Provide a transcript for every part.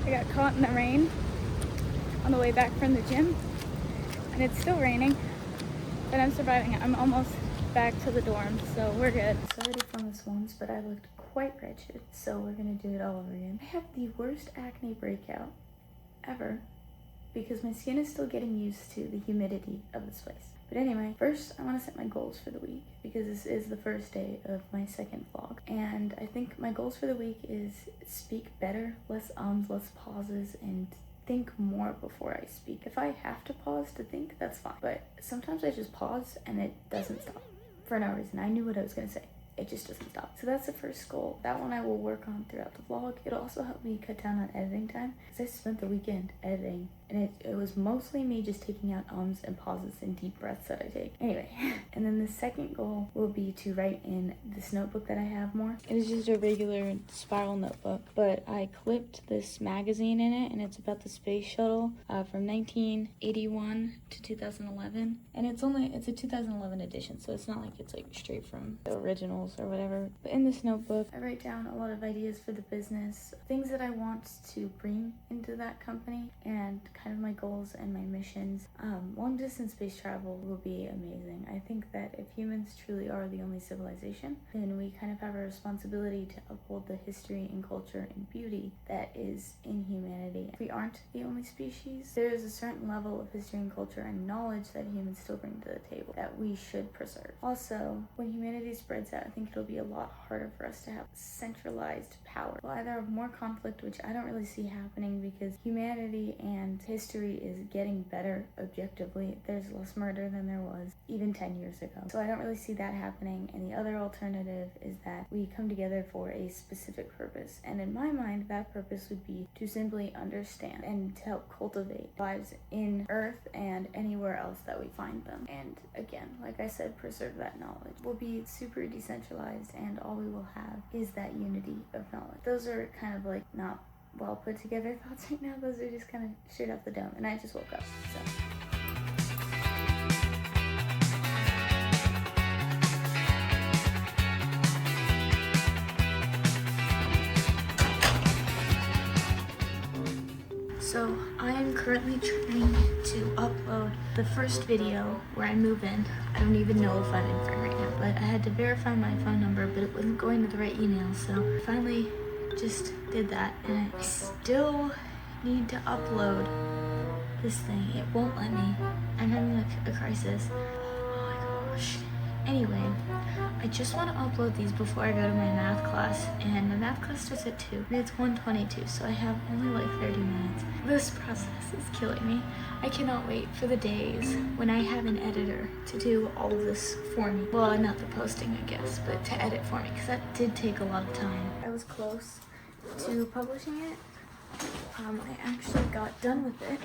I got caught in the rain on the way back from the gym, and it's still raining, but I'm surviving. I'm almost back to the dorm, so we're good. So I already filmed this once, but I looked quite wretched, so we're gonna do it all over again. I have the worst acne breakout ever because my skin is still getting used to the humidity of this place. But anyway, first I want to set my goals for the week because this is the first day of my second vlog. And I think my goals for the week is speak better, less ums, less pauses, and think more before I speak. If I have to pause to think, that's fine. But sometimes I just pause and it doesn't stop for no reason. I knew what I was going to say. It just doesn't stop. So that's the first goal. That one I will work on throughout the vlog. It'll also help me cut down on editing time because I spent the weekend editing and it was mostly me just taking out ums and pauses and deep breaths that I take. Anyway, and then the second goal will be to write in this notebook that I have more. It is just a regular spiral notebook, but I clipped this magazine in it and it's about the space shuttle from 1981 to 2011. And it's a 2011 edition, so it's not like it's like straight from the originals or whatever. But in this notebook, I write down a lot of ideas for the business, things that I want to bring into that company, and kind of my goals and my missions. Long distance space travel will be amazing. I think that if humans truly are the only civilization, then we kind of have a responsibility to uphold the history and culture and beauty that is in humanity. If we aren't the only species, there is a certain level of history and culture and knowledge that humans still bring to the table that we should preserve. Also, when humanity spreads out, I think it'll be a lot harder for us to have centralized power. We'll either have more conflict, which I don't really see happening because humanity and history is getting better objectively. There's less murder than there was even 10 years ago. So I don't really see that happening. And the other alternative is that we come together for a specific purpose. And in my mind, that purpose would be to simply understand and to help cultivate lives in Earth and anywhere else that we find them. And again, like I said, preserve that knowledge. We'll be super decentralized and all we will have is that unity of knowledge. Those are kind of like not well put together thoughts right now. Those are just kind of straight off the dome, and I just woke up, so I am currently trying to upload the first video where I move in. I don't even know if I'm in for it right now, but I had to verify my phone number, but it wasn't going to the right email, so I finally just did that, and I still need to upload this thing. It won't let me. I'm having a crisis. Oh my gosh. Anyway, I just want to upload these before I go to my math class, and my math class starts at 2, and it's 1:22, so I have only like 30 minutes. This process is killing me. I cannot wait for the days when I have an editor to do all of this for me. Well, not the posting, I guess, but to edit for me, because that did take a lot of time. I was close to publishing it. I actually got done with it,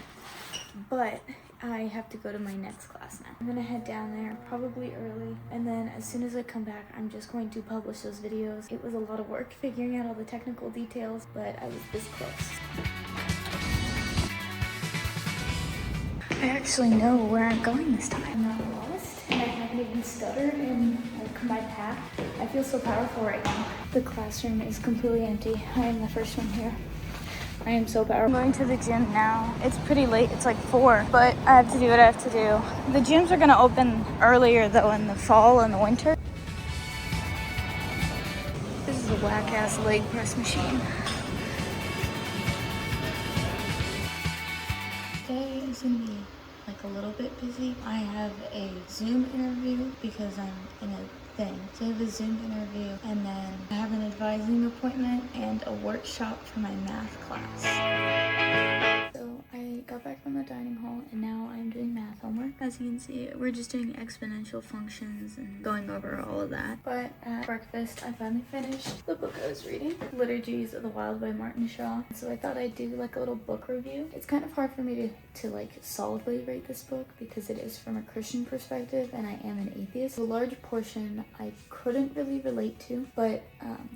but I have to go to my next class now. I'm gonna head down there probably early, and then as soon as I come back, I'm just going to publish those videos. It was a lot of work figuring out all the technical details, but I was this close. I actually know where I'm going this time. I'm not lost, and I haven't even stuttered in like my path. I feel so powerful right now. The classroom is completely empty. I am the first one here. I am so powerful. I'm going to the gym now. It's pretty late, it's like 4, but I have to do what I have to do. The gyms are gonna open earlier though in the fall and the winter. This is a whack-ass leg press machine. Today is gonna be like a little bit busy. I have a Zoom interview because I'm in a thing. So I have a Zoom interview, and then I have an advising appointment and a workshop for my math class. So I got back from the dining hall and now I'm doing math homework. As you can see, we're just doing exponential functions and going over all of that. But at breakfast, I finally finished the book I was reading, Liturgies of the Wild by Martin Shaw. So I thought I'd do like a little book review. It's kind of hard for me to like solidly rate this book because it is from a Christian perspective and I am an atheist. A large portion I couldn't really relate to, but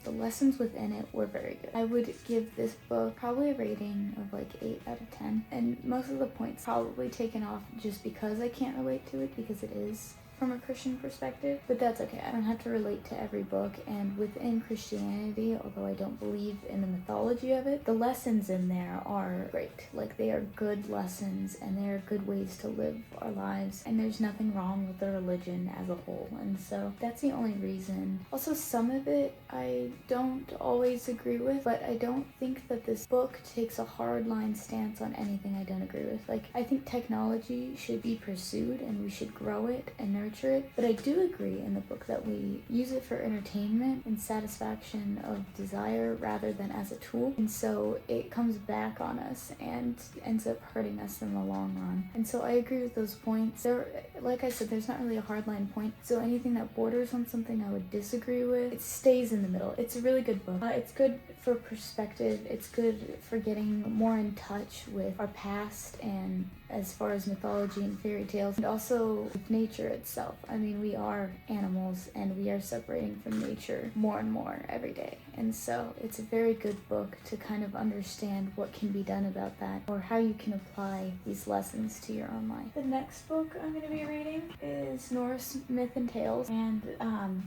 the lessons within it were very good. I would give this book probably a rating of like 8 out of 10, and most of the points probably taken off just because I can't relate to it because it is from a Christian perspective, but that's okay. I don't have to relate to every book, and within Christianity, although I don't believe in the mythology of it, the lessons in there are great. Like, they are good lessons, and they are good ways to live our lives, and there's nothing wrong with the religion as a whole, and so that's the only reason. Also, some of it I don't always agree with, but I don't think that this book takes a hardline stance on anything I don't agree with. Like, I think technology should be pursued, and we should grow it and nurture it, but I do agree in the book that we use it for entertainment and satisfaction of desire rather than as a tool, and so it comes back on us and ends up hurting us in the long run. And so I agree with those points. There, like I said, there's not really a hardline point, so anything that borders on something I would disagree with, it stays in the middle. It's a really good book. It's good for perspective. It's good for getting more in touch with our past, and as far as mythology and fairy tales, and also with nature itself. I mean, we are animals, and we are separating from nature more and more every day. And so it's a very good book to kind of understand what can be done about that, or how you can apply these lessons to your own life. The next book I'm going to be reading is Norse Myth and Tales, and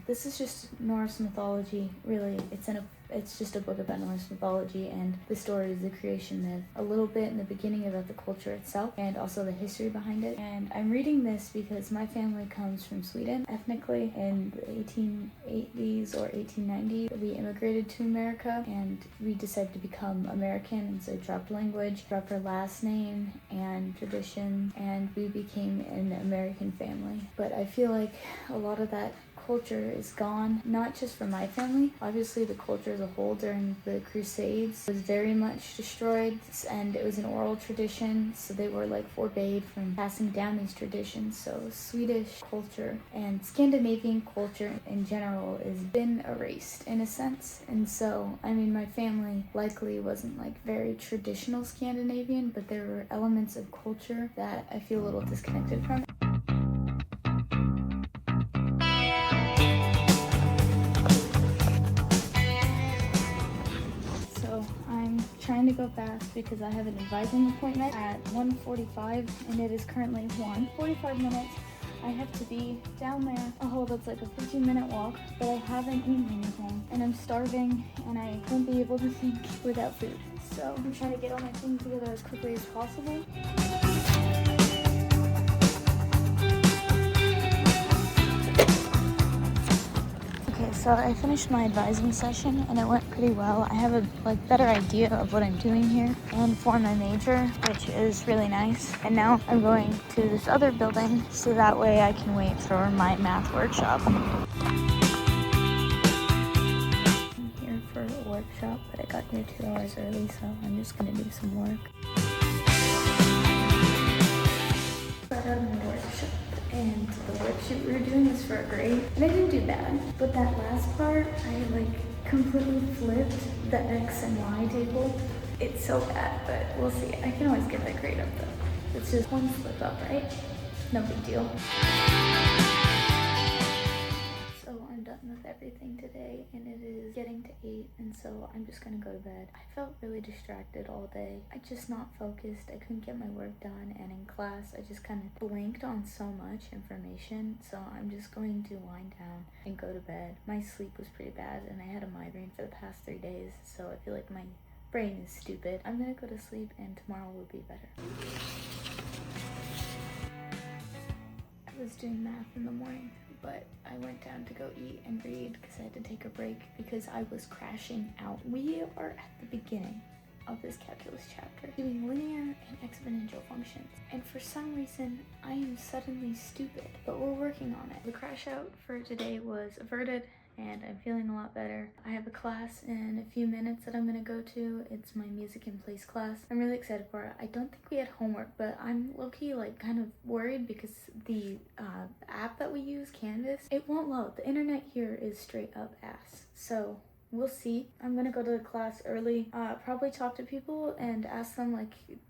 this is just Norse mythology, really. It's just a book about Norse mythology and the story of the creation myth, a little bit in the beginning about the culture itself, and also the history behind it. And I'm reading this because my family comes from Sweden. Ethnically, in the 1880s or 1890s, we immigrated to America, and we decided to become American, and so dropped language, dropped our last name and tradition, and we became an American family. But I feel like a lot of that culture is gone, not just for my family. Obviously, the culture as a whole during the Crusades was very much destroyed, and it was an oral tradition, so they were like forbade from passing down these traditions. So Swedish culture and Scandinavian culture in general has been erased in a sense. And so, I mean, my family likely wasn't like very traditional Scandinavian, but there were elements of culture that I feel a little disconnected from. I'm trying to go fast because I have an advising appointment at 1:45, and it is currently 1:45 minutes. I have to be down there. Oh, that's like a 15-minute walk, but I haven't eaten anything, and I'm starving, and I won't be able to think without food. So I'm trying to get all my things together as quickly as possible. So I finished my advising session, and it went pretty well. I have a better idea of what I'm doing here and for my major, which is really nice. And now I'm going to this other building so that way I can wait for my math workshop. I'm here for a workshop, but I got here 2 hours early, so I'm just gonna do some work. Got out of my workshop, and the worksheet we were doing was for a grade, and I didn't do bad, but that last part, I completely flipped the X and Y table. It's so bad, but we'll see. I can always get that grade up though. It's just one slip up, right? No big deal. So I'm done with everything today, and it is getting to 8, and so I'm just gonna go to bed. I felt really distracted all day. I just not focused. I couldn't get my work done, and in class I just kind of blanked on so much information, so I'm just going to wind down and go to bed. My sleep was pretty bad, and I had a migraine for the past 3 days, so I feel like my brain is stupid. I'm gonna go to sleep, and tomorrow will be better. I was doing math in the morning, but I went down to go eat and read because I had to take a break because I was crashing out. We are at the beginning of this calculus chapter, doing linear and exponential functions, and for some reason I am suddenly stupid, but we're working on it. The crash out for today was averted, and I'm feeling a lot better. I have a class in a few minutes that I'm gonna go to. It's my music in place class. I'm really excited for it. I don't think we had homework, but I'm low-key kind of worried because the app that we use, Canvas, it won't load. The internet here is straight up ass. So we'll see. I'm gonna go to the class early, probably talk to people and ask them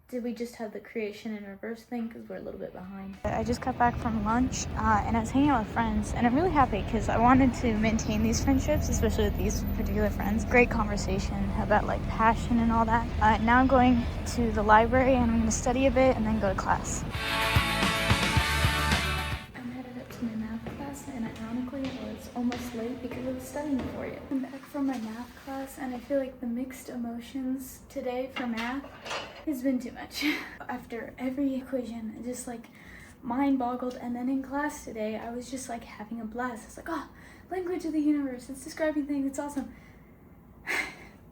did we just have the creation in reverse thing, because we're a little bit behind. I just got back from lunch, and I was hanging out with friends, and I'm really happy because I wanted to maintain these friendships, especially with these particular friends. Great conversation about passion and all that. Now I'm going to the library, and I'm gonna study a bit and then go to class. I'm headed up to my math from my math class, and I feel like the mixed emotions today for math has been too much. After every equation, I just like mind boggled, and then in class today, I was just like having a blast. I was like, oh, language of the universe, it's describing things, it's awesome.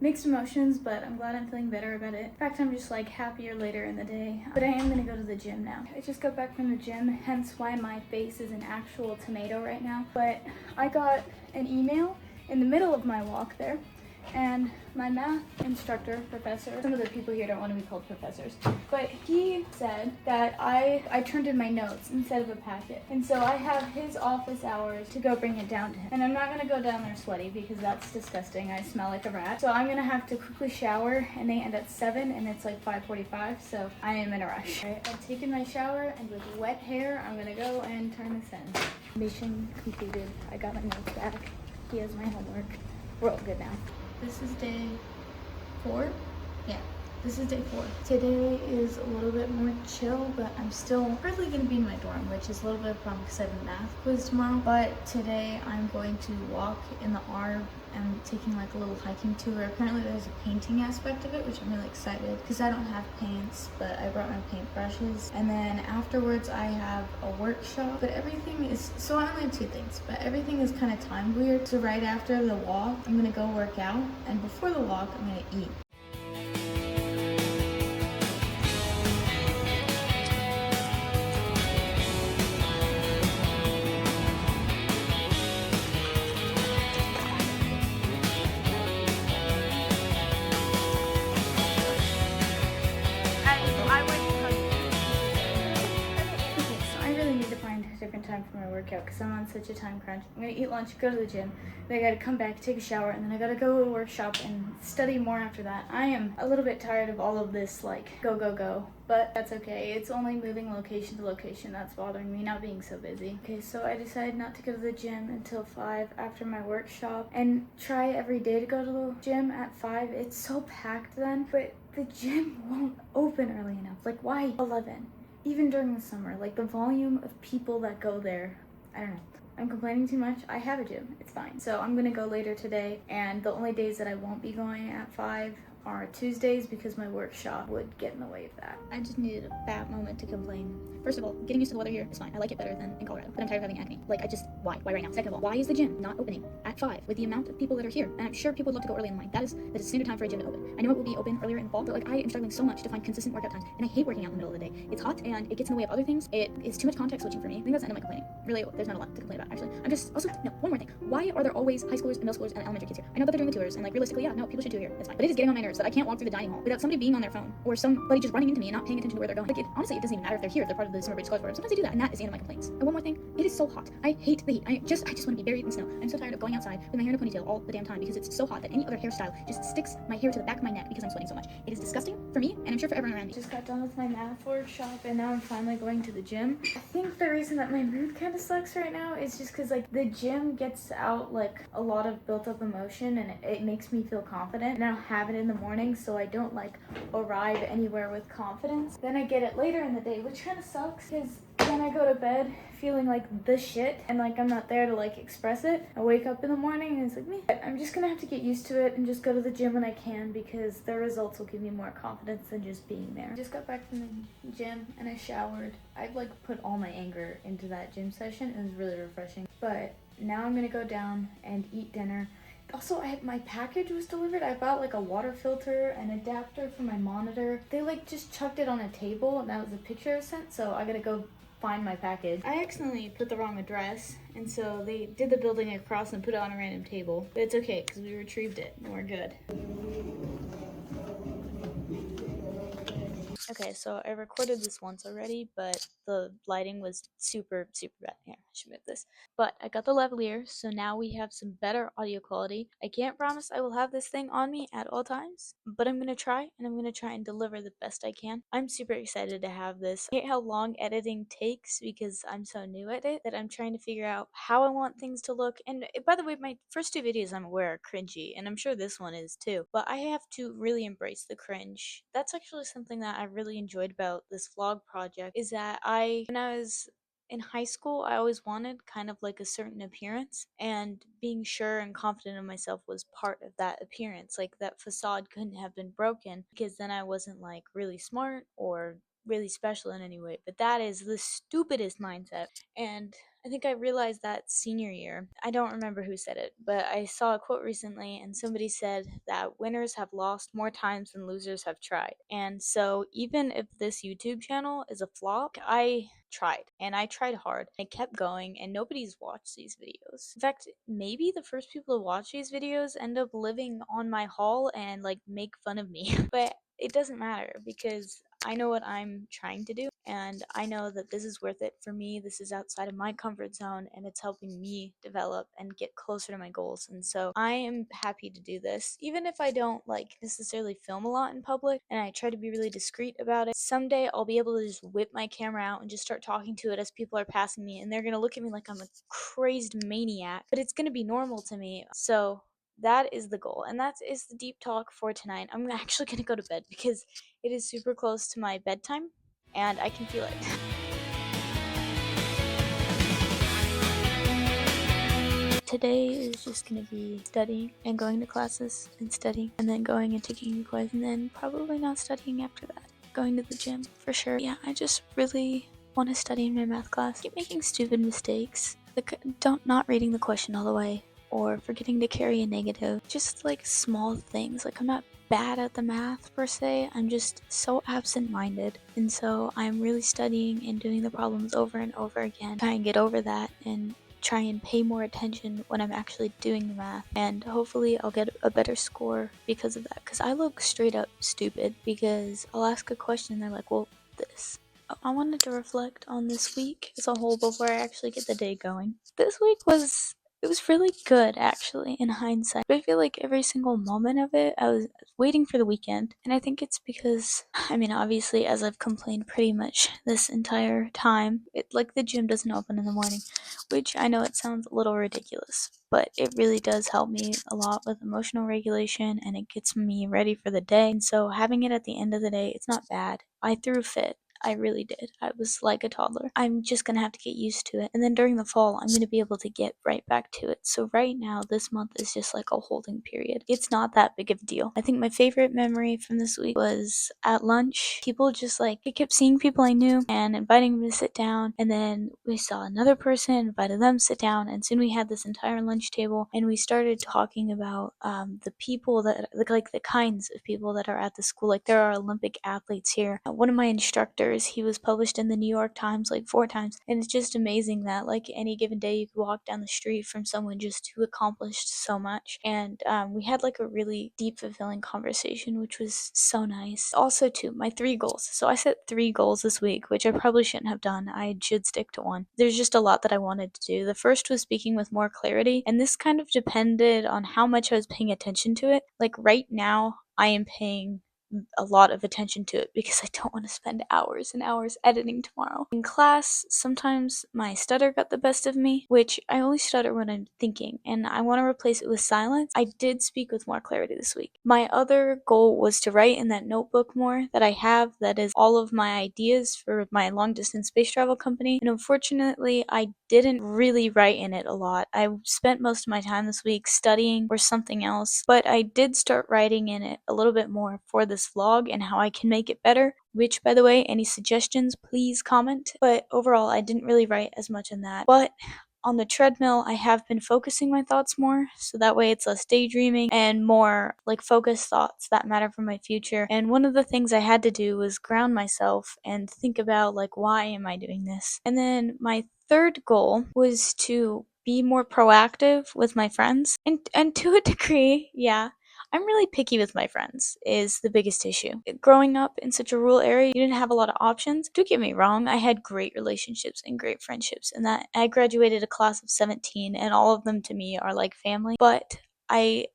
Mixed emotions, but I'm glad I'm feeling better about it. In fact, I'm just like happier later in the day. But I am gonna go to the gym now. I just got back from the gym, hence why my face is an actual tomato right now. But I got an email in the middle of my walk there, and my math instructor, professor, some of the people here don't want to be called professors, but he said that I turned in my notes instead of a packet. And so I have his office hours to go bring it down to him. And I'm not going to go down there sweaty because that's disgusting. I smell like a rat. So I'm going to have to quickly shower, and they end at 7 and it's like 5:45, so I am in a rush. All right, I've taken my shower, and with wet hair, I'm going to go and turn this in. Mission completed. I got my notes back. He has my homework. We're all good now. This is day 4. Yeah, this is day 4. Today is a little bit more chill, but I'm still probably going to be in my dorm, which is a little bit of a problem because I have a math quiz tomorrow. But today I'm going to walk in the Arb. I'm taking like a little hiking tour. Apparently there's a painting aspect of it, which I'm really excited because I don't have paints, but I brought my paint brushes. And then afterwards I have a workshop, but everything is, so I only have 2 things, but everything is kind of time weird. So right after the walk, I'm gonna go work out, and before the walk, I'm gonna eat. Time for my workout because I'm on such a time crunch. I'm gonna eat lunch, go to the gym, then I gotta come back, take a shower, and then I gotta go to a workshop and study more after that. I am a little bit tired of all of this like go, but that's okay. It's only moving location to location that's bothering me, not being so busy. Okay, so I decided not to go to the gym until 5 after my workshop, and try every day to go to the gym at 5. It's so packed then, but the gym won't open early enough. Like, why 11? Even during the summer, like the volume of people that go there, I don't know. I'm complaining too much. I have a gym, it's fine. So I'm gonna go later today, and the only days that I won't be going at 5 are Tuesdays because my workshop would get in the way of that. I just needed a bad moment to complain. First of all, getting used to the weather here is fine. I like it better than in Colorado, but I'm tired of having acne. Like, why right now? Second of all, why is the gym not opening at 5 with the amount of people that are here? And I'm sure people would love to go early in the morning. That is standard time for a gym to open. I know it will be open earlier in the fall, but like I am struggling so much to find consistent workout times, and I hate working out in the middle of the day. It's hot and it gets in the way of other things. It is too much context switching for me. I think that's the end of my complaining. Really, there's not a lot to complain about, actually. I'm just, also, no, one more thing. Why are there always high schoolers and middle schoolers and elementary kids here? I know that they're doing the tours, and like realistically, yeah, no, people should do it here. That's fine. But it is getting on my nerves that I can't walk through the dining hall without somebody being on their phone or somebody just running into me and not paying attention to where they're going. Like, honestly, it doesn't even matter if they're here, if they're part of the summer bridge club program. Sometimes they do that, and that is the end of my complaints. And one more thing, it is so hot. I hate the heat. I just want to be buried in snow. I'm so tired of going outside with my hair in a ponytail all the damn time because it's so hot that any other hairstyle just sticks my hair to the back of my neck because I'm sweating so much. It is disgusting for me, and I'm sure for everyone around me. Just got done with my math workshop, and now I'm finally going to the gym. I think the reason that my mood kind of sucks right now is just because like the gym gets out like a lot of built up emotion, and it makes me feel confident, and I don't have it in the morning, so I don't like arrive anywhere with confidence. Then I get it later in the day, which kind of sucks because then I go to bed feeling like the shit, and like I'm not there to like express it. I wake up in the morning and it's like me. I'm just gonna have to get used to it and just go to the gym when I can, because the results will give me more confidence than just being there. I just got back from the gym and I showered. I've like put all my anger into that gym session. It was really refreshing. But now I'm gonna go down and eat dinner. Also, my package was delivered. I bought like a water filter, an adapter for my monitor. They like just chucked it on a table, and that was the picture I sent, so I gotta go find my package. I accidentally put the wrong address, and so they did the building across and put it on a random table. But it's okay, because we retrieved it, and we're good. Okay, so I recorded this once already, but the lighting was super bad. Here, I should move this. But I got the lavalier, so now we have some better audio quality. I can't promise I will have this thing on me at all times, but I'm gonna try, and I'm gonna try and deliver the best I can. I'm super excited to have this. I hate how long editing takes because I'm so new at it that I'm trying to figure out how I want things to look. And by the way, my first 2 videos I'm aware are cringy, and I'm sure this one is too. But I have to really embrace the cringe. That's actually something that I really enjoyed about this vlog project, is that when I was In high school, I always wanted kind of like a certain appearance, and being sure and confident in myself was part of that appearance. Like that facade couldn't have been broken because then I wasn't like really smart or really special in any way. But that is the stupidest mindset. And I think I realized that senior year. I don't remember who said it, but I saw a quote recently and somebody said that winners have lost more times than losers have tried. And so even if this YouTube channel is a flop, I tried and I tried hard. I kept going and nobody's watched these videos. In fact, maybe the first people to watch these videos end up living on my hall and like make fun of me. But it doesn't matter because I know what I'm trying to do, and I know that this is worth it for me. This is outside of my comfort zone, and it's helping me develop and get closer to my goals. And so I am happy to do this, even if I don't like necessarily film a lot in public, and I try to be really discreet about it. Someday I'll be able to just whip my camera out and just start talking to it as people are passing me, and they're gonna look at me like I'm a crazed maniac, but it's gonna be normal to me. So that is the goal, and that is the deep talk for tonight. I'm actually gonna go to bed because it is super close to my bedtime and I can feel it. Today is just gonna be studying and going to classes and studying and then going and taking a quiz and then probably not studying after that. Going to the gym for sure. Yeah, I just really want to study in my math class. I keep making stupid mistakes. Like not reading the question all the way or forgetting to carry a negative. Just like small things. Like I'm not bad at the math per se. I'm just so absent-minded. And so I'm really studying and doing the problems over and over again. Try and get over that and try and pay more attention when I'm actually doing the math, and hopefully I'll get a better score because of that, because I look straight up stupid because I'll ask a question and they're like, well, this. I wanted to reflect on this week as a whole before I actually get the day going. This week was really good actually in hindsight, but I feel like every single moment of it I was waiting for the weekend, and I think it's because obviously, as I've complained pretty much this entire time, like the gym doesn't open in the morning, which I know it sounds a little ridiculous, but it really does help me a lot with emotional regulation and it gets me ready for the day. And so having it at the end of the day, it's not bad. I threw a fit. I really did. I was like a toddler. I'm just gonna have to get used to it. And then during the fall, I'm gonna be able to get right back to it. So right now, this month is just like a holding period. It's not that big of a deal. I think my favorite memory from this week was at lunch. People just like, I kept seeing people I knew and inviting them to sit down. And then we saw another person, invited them to sit down. And soon we had this entire lunch table and we started talking about the people that, like the kinds of people that are at the school. Like there are Olympic athletes here. One of my instructors, he was published in the New York Times like 4 times, and it's just amazing that like any given day you could walk down the street from someone just who accomplished so much. And we had like a really deep, fulfilling conversation, which was so nice. Also, too, my 3 goals. So I set 3 goals this week, which I probably shouldn't have done. I should stick to one. There's just a lot that I wanted to do. The first was speaking with more clarity, and this kind of depended on how much I was paying attention to it. Like right now, I am paying a lot of attention to it because I don't want to spend hours and hours editing tomorrow. In class, sometimes my stutter got the best of me, which I only stutter when I'm thinking, and I want to replace it with silence. I did speak with more clarity this week. My other goal was to write in that notebook more that I have, that is all of my ideas for my long distance space travel company, and unfortunately I didn't really write in it a lot. I spent most of my time this week studying or something else, but I did start writing in it a little bit more for this vlog and how I can make it better, which, by the way, any suggestions, please comment. But overall, I didn't really write as much in that. But on the treadmill, I have been focusing my thoughts more, so that way it's less daydreaming and more like focused thoughts that matter for my future. And one of the things I had to do was ground myself and think about like, why am I doing this? And then my third goal was to be more proactive with my friends, and to a degree, yeah, I'm really picky with my friends is the biggest issue. Growing up in such a rural area, you didn't have a lot of options. Don't get me wrong, I had great relationships and great friendships, and that I graduated a class of 17 and all of them to me are like family, but I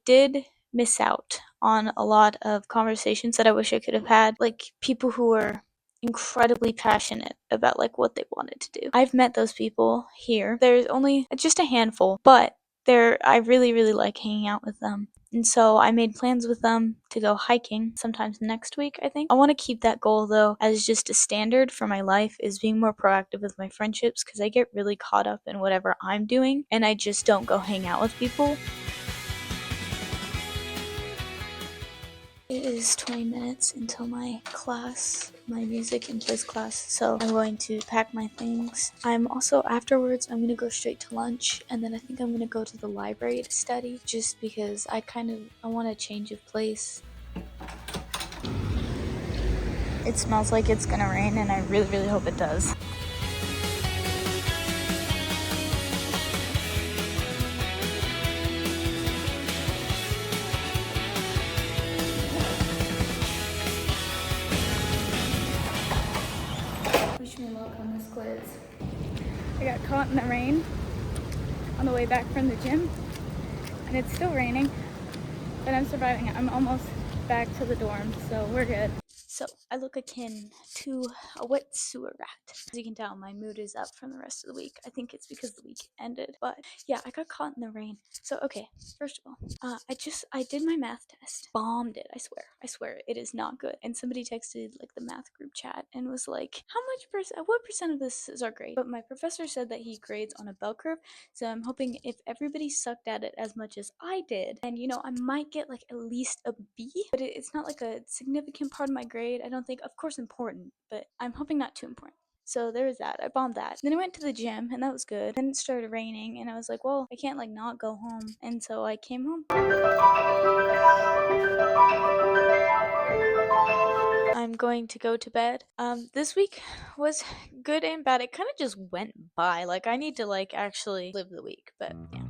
did miss out on a lot of conversations that I wish I could have had, like people who were incredibly passionate about like what they wanted to do. I've met those people here. There's only just a handful, but I really, really like hanging out with them. And so I made plans with them to go hiking sometimes next week, I think. I want to keep that goal though as just a standard for my life, is being more proactive with my friendships, because I get really caught up in whatever I'm doing and I just don't go hang out with people. It is 20 minutes until my class, my music and voice class, so I'm going to pack my things. Afterwards, I'm going to go straight to lunch, and then I think I'm going to go to the library to study, just because I want a change of place. It smells like it's going to rain, and I really, really hope it does. Wish me luck on this quiz. I got caught in the rain on the way back from the gym, and it's still raining, but I'm surviving. I'm almost back to the dorm, so we're good. So I look akin to a wet sewer rat. As you can tell, my mood is up from the rest of the week. I think it's because the week ended. But yeah, I got caught in the rain. So okay, first of all, I did my math test. Bombed it, I swear. I swear, it is not good. And somebody texted like the math group chat and was like, what percent of this is our grade? But my professor said that he grades on a bell curve. So I'm hoping if everybody sucked at it as much as I did, and I might get like at least a B, but it's not like a significant part of my grade. I don't think, of course, important, but I'm hoping not too important. So there was that. I bombed that. Then I went to the gym, and that was good. Then it started raining, and I was like, well, I can't like not go home. And so I came home. I'm going to go to bed. This week was good and bad. It kind of just went by. Like I need to like actually live the week, but yeah.